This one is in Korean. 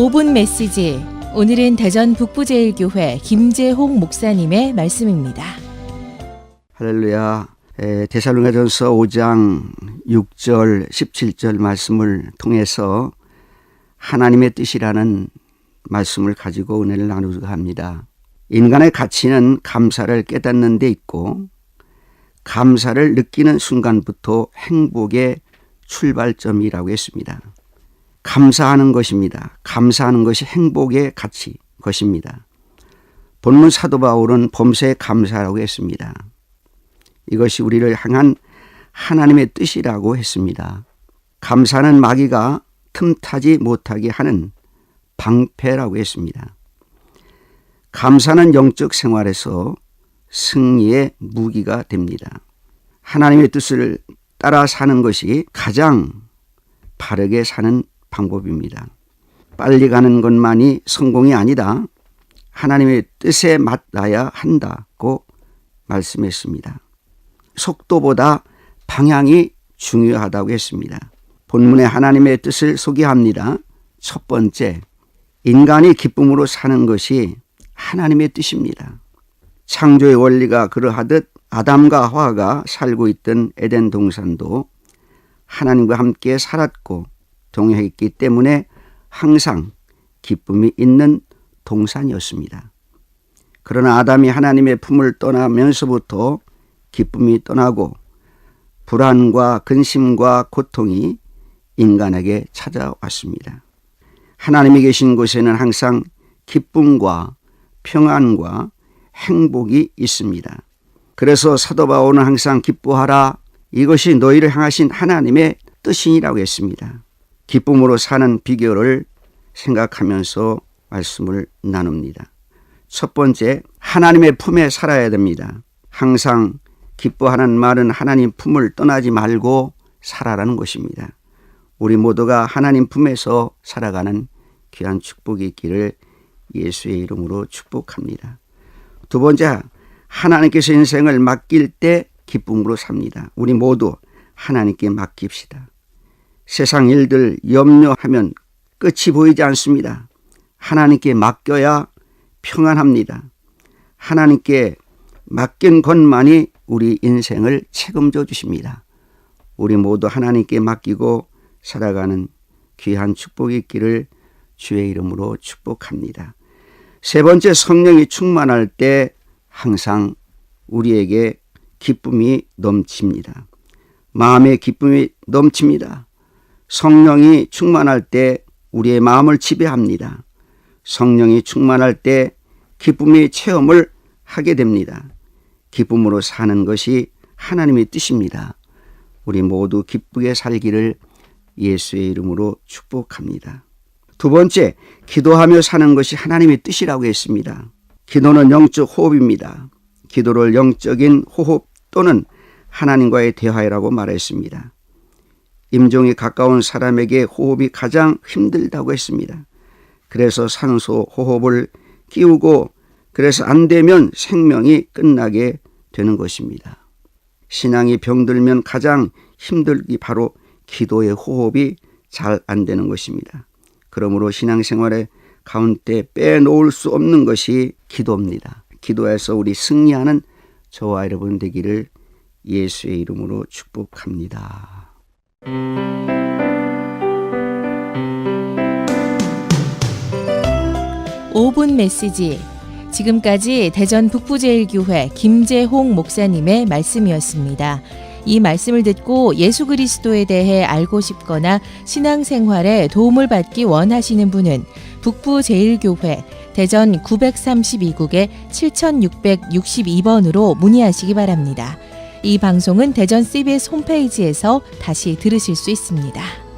5분 메시지. 오늘은 대전 북부제일교회 김재홍 목사님의 말씀입니다. 할렐루야. 데살로니가전서 5장 6절 17절 말씀을 통해서 하나님의 뜻이라는 말씀을 가지고 은혜를 나누고자 합니다. 인간의 가치는 감사를 깨닫는 데 있고 감사를 느끼는 순간부터 행복의 출발점이라고 했습니다. 감사하는 것입니다. 감사하는 것이 행복의 가치 것입니다. 본문 사도 바울은 범사에 감사라고 했습니다. 이것이 우리를 향한 하나님의 뜻이라고 했습니다. 감사는 마귀가 틈타지 못하게 하는 방패라고 했습니다. 감사는 영적 생활에서 승리의 무기가 됩니다. 하나님의 뜻을 따라 사는 것이 가장 바르게 사는 방법입니다. 빨리 가는 것만이 성공이 아니다. 하나님의 뜻에 맞아야 한다고 말씀했습니다. 속도보다 방향이 중요하다고 했습니다. 본문에 하나님의 뜻을 소개합니다. 첫 번째, 인간이 기쁨으로 사는 것이 하나님의 뜻입니다. 창조의 원리가 그러하듯 아담과 하와가 살고 있던 에덴 동산도 하나님과 함께 살았고 동행했기 때문에 항상 기쁨이 있는 동산이었습니다. 그러나 아담이 하나님의 품을 떠나면서부터 기쁨이 떠나고 불안과 근심과 고통이 인간에게 찾아왔습니다. 하나님이 계신 곳에는 항상 기쁨과 평안과 행복이 있습니다. 그래서 사도 바울은 항상 기뻐하라. 이것이 너희를 향하신 하나님의 뜻이라고 했습니다. 기쁨으로 사는 비결을 생각하면서 말씀을 나눕니다. 첫 번째, 하나님의 품에 살아야 됩니다. 항상 기뻐하는 말은 하나님 품을 떠나지 말고 살아라는 것입니다. 우리 모두가 하나님 품에서 살아가는 귀한 축복이 있기를 예수의 이름으로 축복합니다. 두 번째, 하나님께서 인생을 맡길 때 기쁨으로 삽니다. 우리 모두 하나님께 맡깁시다. 세상 일들 염려하면 끝이 보이지 않습니다. 하나님께 맡겨야 평안합니다. 하나님께 맡긴 것만이 우리 인생을 책임져 주십니다. 우리 모두 하나님께 맡기고 살아가는 귀한 축복이 있기를 주의 이름으로 축복합니다. 세 번째, 성령이 충만할 때 항상 우리에게 기쁨이 넘칩니다. 마음의 기쁨이 넘칩니다. 성령이 충만할 때 우리의 마음을 지배합니다. 성령이 충만할 때 기쁨의 체험을 하게 됩니다. 기쁨으로 사는 것이 하나님의 뜻입니다. 우리 모두 기쁘게 살기를 예수의 이름으로 축복합니다. 두 번째, 기도하며 사는 것이 하나님의 뜻이라고 했습니다. 기도는 영적 호흡입니다. 기도를 영적인 호흡 또는 하나님과의 대화라고 말했습니다. 임종이 가까운 사람에게 호흡이 가장 힘들다고 했습니다. 그래서 산소 호흡을 끼우고 그래서 안 되면 생명이 끝나게 되는 것입니다. 신앙이 병들면 가장 힘들기 바로 기도의 호흡이 잘 안 되는 것입니다. 그러므로 신앙생활의 가운데 빼놓을 수 없는 것이 기도입니다. 기도에서 우리 승리하는 저와 여러분 되기를 예수의 이름으로 축복합니다. 5분 메시지. 지금까지 대전 북부제일교회 김재홍 목사님의 말씀이었습니다. 이 말씀을 듣고 예수 그리스도에 대해 알고 싶거나 신앙생활에 도움을 받기 원하시는 분은 북부제일교회 대전 932국에 7662번으로 문의하시기 바랍니다. 이 방송은 대전 CBS 홈페이지에서 다시 들으실 수 있습니다.